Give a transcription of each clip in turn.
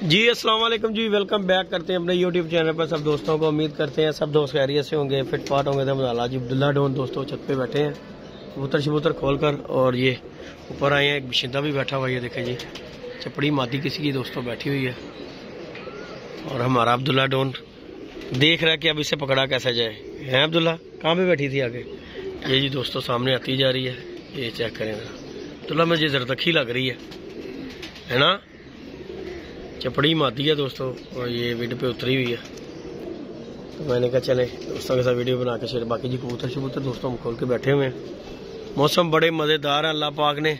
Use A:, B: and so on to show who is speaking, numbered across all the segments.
A: जी अस्सलाम वालेकुम जी, welcome back करते हैं अपने यूट्यूब चैनल पर सब दोस्तों को। उम्मीद करते हैं सब दोस्त खैरियत से होंगे, फिट फाट होंगे। तो जी अब्दुल्ला डॉन दोस्तों छत पे बैठे हैं कबूतर शबूतर खोल कर, और ये ऊपर आए हैं। एक बशिंदा भी बैठा हुआ है, ये देखें जी, चपड़ी मादी किसी की दोस्तों बैठी हुई है। और हमारा अब्दुल्ला डॉन देख रहा है कि अब इसे पकड़ा कैसा जाए। हैं अब्दुल्ला, कहाँ पे बैठी थी आगे? ये जी दोस्तों सामने आती जा रही है, ये चेक करें अब्दुल्ला, मुझे जरदखी लग रही है ना, चपड़ी मादी है दोस्तों, और ये वीडियो पे उतरी हुई है। तो मैंने कहा चले दोस्तों के साथ वीडियो बना के शेयर। बाकी जी कबूतर शबूतर दोस्तों हम खोल के बैठे हुए हैं। मौसम बड़े मज़ेदार है, अल्लाह पाक ने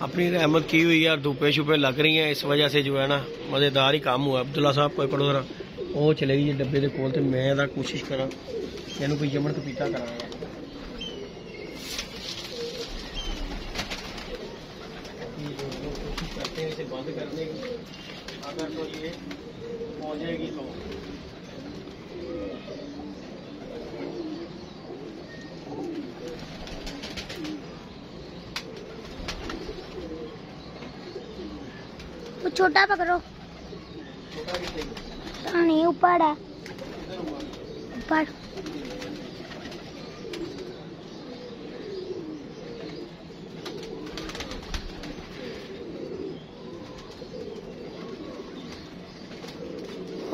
A: अपनी रहमत की हुई है और धूपें शुपें लग रही हैं, इस वजह से जो है ना मज़ेदार ही काम हुआ। अब्दुल्ला साहब कोई पढ़ो जरा, वो चलेगी जी डब्बे के कोल, तो मैं कोशिश करा तेन कोई जमन कपीता करांगा। कोशिश करते हैं इसे बंद करने की, अगर तो ये हो जाएगी तो
B: वो छोटा पकड़ो। नहीं ऊपर है, ऊपर।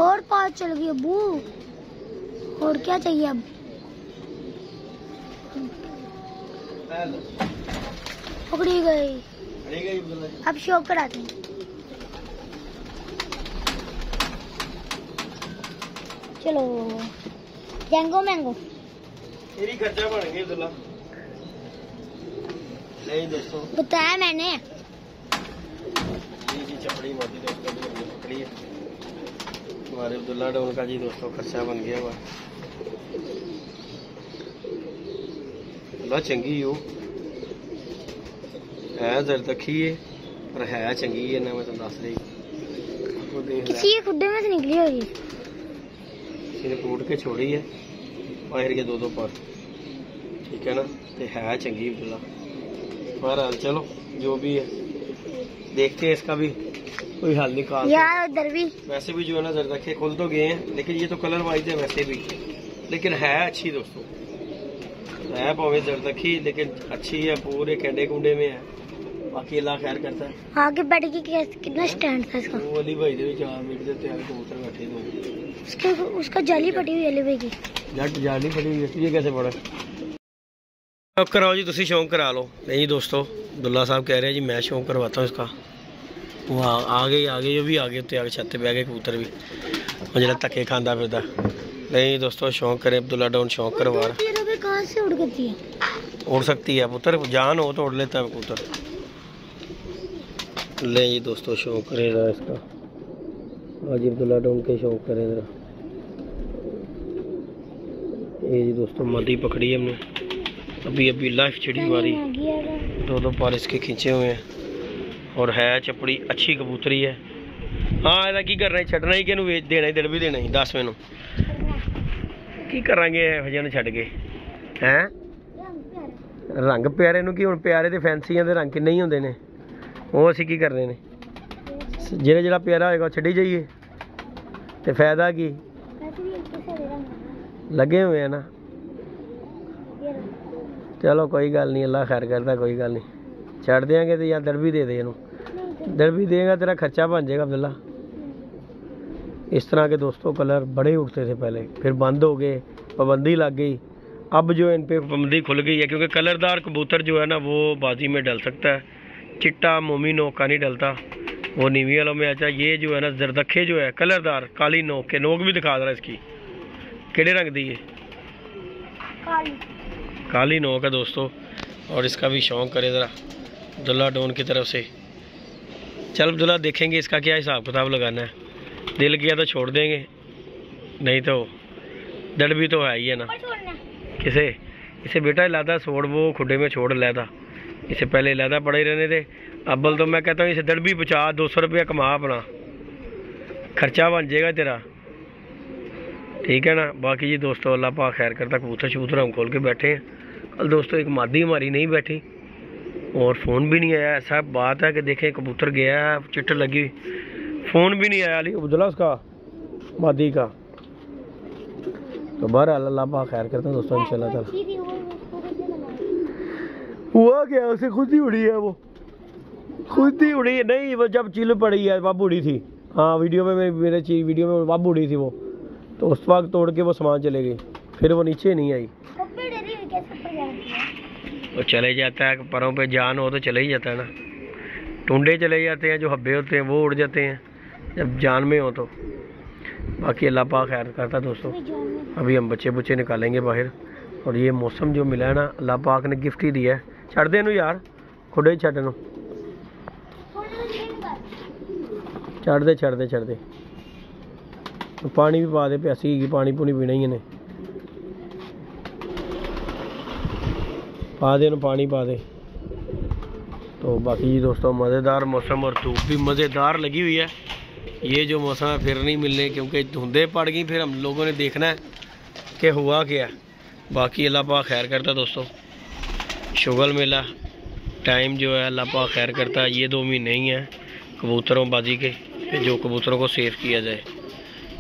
B: और पास चल गई अबू, और क्या चाहिए अब? पकड़ी गई। अब शौक कराते हैं। चलो जैंगो मैंगो
A: मेरी खर्चा बन गई अब्दुल्ला। नहीं दोस्तों
B: बताया मैंने।
A: जी चपड़ी मादी दोस्तों पकड़ी है हमारे अब्दुल्ला डॉन का जी दोस्तों, खर्चा बन गया हुआ। अल्लाह चंगी हो है, जरदखी है पर है चंगी है ना, मैं तुम दस रही
B: किसी खुदे में से निकली होगी,
A: इसने टूट के छोड़ी है बाहर के दो पर, ठीक है ना, तो है चंगी अब्दुल्ला। बहरहाल चलो जो भी है देखते हैं, इसका भी कोई हल निकाल
B: यार उधर भी।
A: वैसे भी जो है ना जरदखे खुल तो गए हैं, लेकिन ये तो कलर वाइज है वैसे भी, लेकिन है अच्छी दोस्तों, है भावे जरदखी लेकिन अच्छी है, पूरे कंडे कुंडे में है। बाकी अल्लाह खैर करता है।
B: आगे बैठ के कितना स्टैंड था इसका?
A: वो अली भाई दे 4 मिनट देते हैं कबूतर बैठे दो,
B: उसका जाली पड़ी हुई है अली भाई की,
A: जट जाली पड़ी हुई है। ये कैसे पड़ा? शौक कराओ जी, तुसी शौक करा लो। नहीं दोस्तों अब्दुल्ला साहब कह रहे हैं जी मैं शौक करवाता हूँ इसका। वो आगे ये भी आगे उत्ते आगे छत पे आ गए कबूतर भी, जरा धक्के खांदा फिरदा। नहीं दोस्तों शौक करें, अब्दुल्ला डॉन शौक करवा रहा।
B: कहाँ से उड़ गई है?
A: उड़ सकती है पुत्र, जान हो तो उड़ लेता है कबूतर। ले जी दोस्तों शौक करे जरा इसका, आज अब्दुल्ला डॉन के शौक करें जरा। ये जी दोस्तों मादी पकड़ी है हमने, अभी लाइफ चिड़ी मारी, दो पर इसके खींचे हुए हैं, और है चपड़ी अच्छी कबूतरी है। हाँ ਇਹਦਾ की करना है, छड़ना ही कि वेच देना ही, दिल भी देना ही। दस मैनू की करांगे ਇਹੋ ਨੂੰ ਛੱਡ ਕੇ? हैं रंग प्यारे ਨੂੰ की, ਹੁਣ प्यारे ਤੇ ਫੈਂਸੀਆਂ ਦੇ ਰੰਗ ਕਿੰਨੇ ਹੀ ਹੁੰਦੇ ਨੇ, ਉਹ ਅਸੀਂ ਕੀ ਕਰਨੇ ਨੇ? ਜਿਹੜਾ प्यारा ਹੋਏਗਾ ਛੱਡੀ ਜਾਈਏ ਤੇ फायदा की? लगे हुए हैं ना। चलो कोई गल नहीं, अल्लाह खैर करता, कोई गल नहीं, छड़ देंगे तो या दरबी दे दे, दरबी देगा तेरा खर्चा बन जाएगा अब्दुल्ला। इस तरह के दोस्तों कलर बड़े उठते थे पहले, फिर बंद हो गए, पाबंदी लग गई। अब जो इन पे पाबंदी खुल गई है, क्योंकि कलरदार कबूतर जो है ना वो बाजी में डल सकता है, चिट्टा मोमी नोक का नहीं डलता, वो नीवी वालों में अच्छा। ये जो है ना जरदखे जो है कलरदार काली नोक के, नोक भी दिखा रहा है इसकी, केड़े रंग दी है? काली नोक है दोस्तों। और इसका भी शौक करे ज़रा अब्दुल्ला डॉन की तरफ से। चल अब्दुल्ला देखेंगे इसका क्या हिसाब किताब लगाना है, दिल किया तो छोड़ देंगे, नहीं तो डर भी तो है ही है ना। किसे इसे बेटा लादा छोड़, वो खुडे में छोड़ लादा, इसे पहले लादा पड़े ही रहने थे। अब्बल तो मैं कहता हूँ इसे दड़ भी बचा, 200 रुपया कमा, अपना खर्चा बन जाएगा तेरा, ठीक है ना। बाकी जी दोस्तों अल्लाह पाक खैर करता, कबूतर शबूतर हम खोल के बैठे हैं। कल दोस्तों एक मादी हमारी नहीं बैठी, और फ़ोन भी नहीं आया। ऐसा बात है कि देखें कबूतर गया है, चिट्ट लगी, फ़ोन भी नहीं आया अली अब्दुल्ला उसका मादी का। तो बहरहाल अल्लाह पाक खैर करते हैं दोस्तों इंशाल्लाह ताला। हुआ क्या, उसे खुद ही उड़ी है, वो खुद ही उड़ी है। नहीं वो जब चिल पड़ी है वब उड़ी थी। हाँ वीडियो में मेरे वीडियो में वब उड़ी थी वो, तो उस वक्त तोड़ के वो सामान चले गई, फिर वो नीचे नहीं आई। वो चले जाता है, परों पे जान हो तो चले ही जाता है ना। टुंडे चले जाते हैं, जो हब्बे होते हैं वो उड़ जाते हैं जब जान में हो तो। बाकी अल्लाह पाक खैर करता है दोस्तों। अभी हम बच्चे बुच्चे निकालेंगे बाहर, और ये मौसम जो मिला है ना अल्लाह पाक ने गिफ्ट ही दिया है। छड़ दे यार, खुद ही छड़ छड़ दे तो पानी भी पा दे, प्यासी की पानी पूनी पीना ही इन्हें, पा दे पानी पा दे। तो बाकी जी दोस्तों मज़ेदार मौसम, और धूप भी मज़ेदार लगी हुई है। ये जो मौसम है फिर नहीं मिलने, क्योंकि धुंधे पड़ गई, फिर हम लोगों ने देखना है कि हुआ क्या। बाकी अल्लाह पाक खैर करता है दोस्तों। शुगल मेला टाइम जो है अल्लाह पाक खैर करता है। ये 2 महीने ही हैं कबूतरों बाजी के, जो कबूतरों को सेव किया जाए,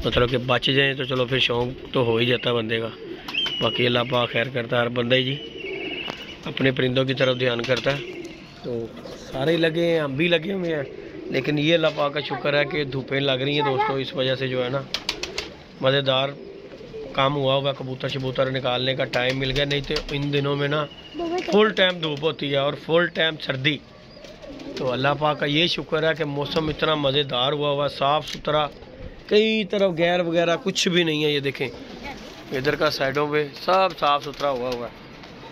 A: मतलब कि बच जाए तो चलो फिर शौक तो हो ही जाता है बंदे का। बाकी अल्लाह पाक खैर करता है, हर बंदा ही जी अपने परिंदों की तरफ ध्यान करता है। तो सारे लगे हैं, हम भी लगे हुए हैं, लेकिन ये अल्लाह पाक का शुक्र है कि धूपें लग रही हैं दोस्तों, इस वजह से जो है ना मज़ेदार काम हुआ होगा। कबूतर शबूतर निकालने का टाइम मिल गया, नहीं तो इन दिनों में ना फुल टाइम धूप होती है और फुल टाइम सर्दी। तो अल्लाह पाक का ये शुक्र है कि मौसम इतना मज़ेदार हुआ, साफ़ सुथरा, कई तरफ गैर वगैरह कुछ भी नहीं है। ये देखें इधर का साइडों पे सब साफ़ सुथरा हुआ है,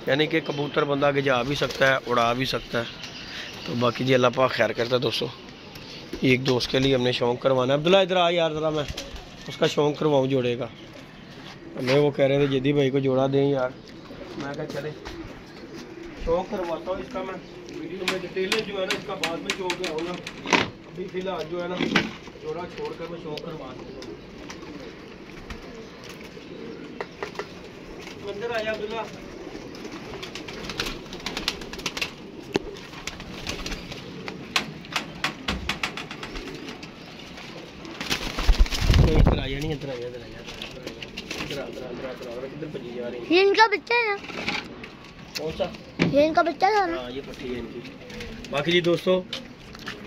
A: यानी कि कबूतर बंदा गिजा भी सकता है, उड़ा भी सकता है। तो बाकी जी अल्लाह पाक खैर करता है दोस्तों। एक दोस्त के लिए हमने शौक़ करवाना है। अब्दुल्ला इधर आ यार ज़रा, मैं उसका शौक़ करवाऊँ जोड़े का। हमें वो कह रहे थे जदी भाई को जोड़ा दें यार, मैं कहा चले शौक़ करवाता हूँ इसका। मैं वीडियो में डिटेलें जो है ना इसका बाद में शौक़ कराऊँगा, अभी फिलहाल जो है ना जोड़ा छोड़ कर मैं शौक़ करवा दूँगा। अंदर आया अब्दुल्ला, इधर आया नहीं, इधर आया, इधर आया, किधर भजी जा रही है?
B: ये इनका बच्चा है ना?
A: कौन सा?
B: ये इनका बच्चा था ना?
A: हाँ ये पट्टी है इनकी। बाकी जी दोस्तों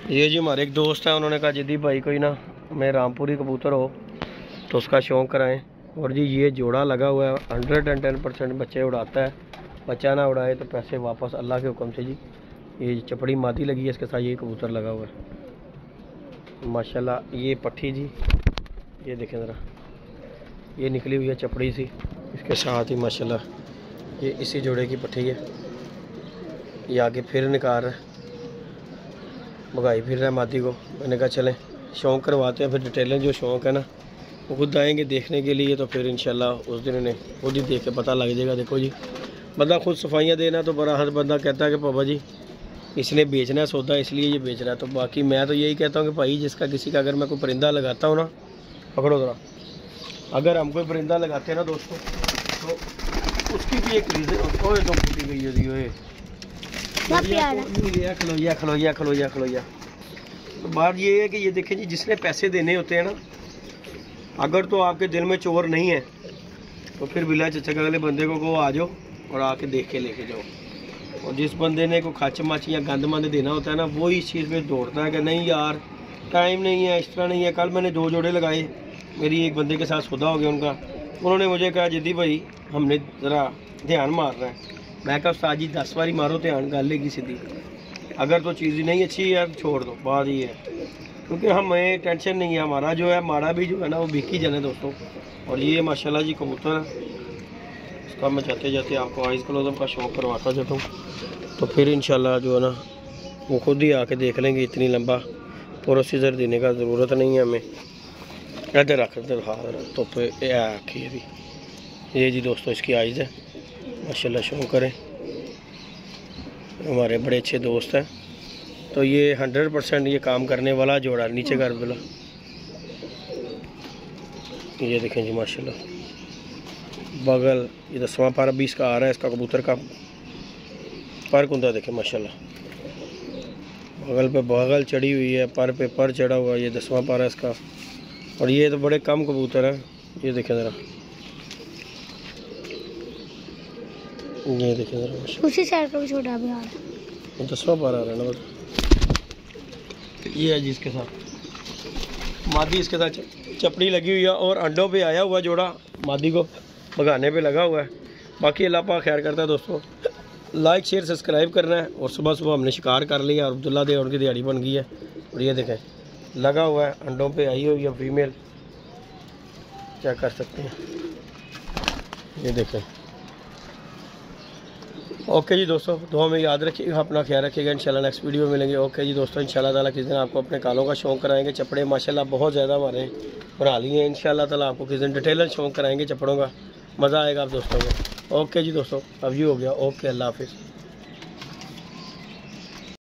A: ये जी हमारे एक दोस्त है, उन्होंने कहा जदी भाई कोई ना मैं रामपुरी कबूतर हो तो उसका शौक़ कराएं। और जी ये जोड़ा लगा हुआ है, 110% बच्चे उड़ाता है। बच्चा ना उड़ाए तो पैसे वापस अल्लाह के हुक्म से जी। ये चपड़ी मादी लगी है, इसके साथ ये कबूतर लगा हुआ है माशाल्लाह। ये पट्टी जी ये देखें ज़रा, ये निकली हुई है चपड़ी सी, इसके साथ ही माशाल्लाह ये इसी जोड़े की पट्टी है। ये आगे फिर निकाल रहा है, भगाई फिर रहा है मादी को। मैंने कहा चलें शौक़ करवाते हैं, फिर डिटेलें जो शौक़ है ना वो खुद आएंगे देखने के लिए, तो फिर इंशाल्लाह उस दिन उन्हें खुद ही देख के पता लग जाएगा। देखो जी बंदा खुद सफाइयाँ देना तो बड़ा हर बंदा कहता है कि पापा जी इसने बेचना है सौदा इसलिए ये बेच रहा है। तो बाकी मैं तो यही कहता हूँ कि भाई जिसका किसी का अगर मैं कोई परिंदा लगाता हूँ ना, पकड़ो ज़रा, अगर हम कोई परिंदा लगाते हैं ना दोस्तों तो उसकी भी एक रीज़न ओए तो फूटी गई है। खलोया। तो बात ये है कि ये देखें जी जिसने पैसे देने होते हैं ना, अगर तो आपके दिल में चोर नहीं है तो फिर बिला चचा के अगले बंदे को आ जाओ और आके देख के लेके जाओ। और जिस बंदे ने को खच मच या गंद मंद देना होता है ना, वो इस चीज़ में दौड़ता है कि नहीं यार टाइम नहीं है, इस तरह नहीं है। कल मैंने 2 जोड़े लगाए, मेरी एक बंदे के साथ सौदा हो गया उनका, उन्होंने मुझे कहा जदी भाई हमने ज़रा ध्यान मारना है। मैं कहा उस्ताद जी 10 बारी मारो ध्यान गल लेगी सीधी, अगर तो चीज़ नहीं अच्छी है यार छोड़ दो। बात ये है क्योंकि हमें टेंशन नहीं है, हमारा जो है माड़ा भी जो है ना वो बिकी जाने दोस्तों। और ये माशाल्लाह जी कबूतर, इसका मैं जाते जाते आपको आइज़ क्लोज़अप का शौक़ करवाता जाता हूँ, तो फिर इंशाल्लाह जो है ना वो खुद ही आके देख लेंगे। इतनी लंबा प्रोसीजर देने का ज़रूरत नहीं है हमें। इधर रख इधर, हाँ तो फिर आखिर भी ये जी दोस्तों इसकी आइज़ है माशाल्लाह। शौक़ करें, हमारे बड़े अच्छे दोस्त हैं। तो ये 100% ये काम करने वाला जोड़ा नीचे कर बोला। ये देखें जी माशाल्लाह बगल ये 10वां पारा 20 का आ रहा है इसका कबूतर का पर कुंदा देखें माशाल्लाह बगल पे बगल चढ़ी हुई है, पर पे पर चढ़ा हुआ है। ये 10वां पर है इसका। और ये तो बड़े कम कबूतर हैं, ये देखें ज़रा, ये देखें ज़रा,
B: उसी साइड का भी छोटा भी आ रहा है।
A: 10वां पर आ रहा है ना। ये है जी इसके साथ मादी, इसके साथ चपड़ी लगी हुई है और अंडों पे आया हुआ जोड़ा मादी को भगाने पे लगा हुआ है। बाकी अल्लाह पाक खैर करता है दोस्तों। लाइक शेयर सब्सक्राइब करना है। और सुबह सुबह हमने शिकार कर लिया और अब्दुल्ला दे उनकी दिहाड़ी बन गई है। और ये देखें लगा हुआ है, अंडों पे आई हुई है फीमेल, क्या कर सकते हैं। ये देखें। ओके जी दोस्तों, दुआ में याद रखिएगा, अपना ख्याल रखिएगा। इंशाल्लाह नेक्स्ट वीडियो में मिलेंगे। ओके जी दोस्तों, इंशाल्लाह ताला किस दिन आपको अपने कालों का शौक़ कराएंगे। चपड़े माशाल्लाह बहुत ज़्यादा हमारे बना लिए हैं। इंशाल्लाह ताला आपको किस दिन डिटेल शौक़ कराएंगे चपड़ों का, मज़ा आएगा आप दोस्तों को। ओके जी दोस्तों, अब ये हो गया। ओके, अल्लाह हाफिज़।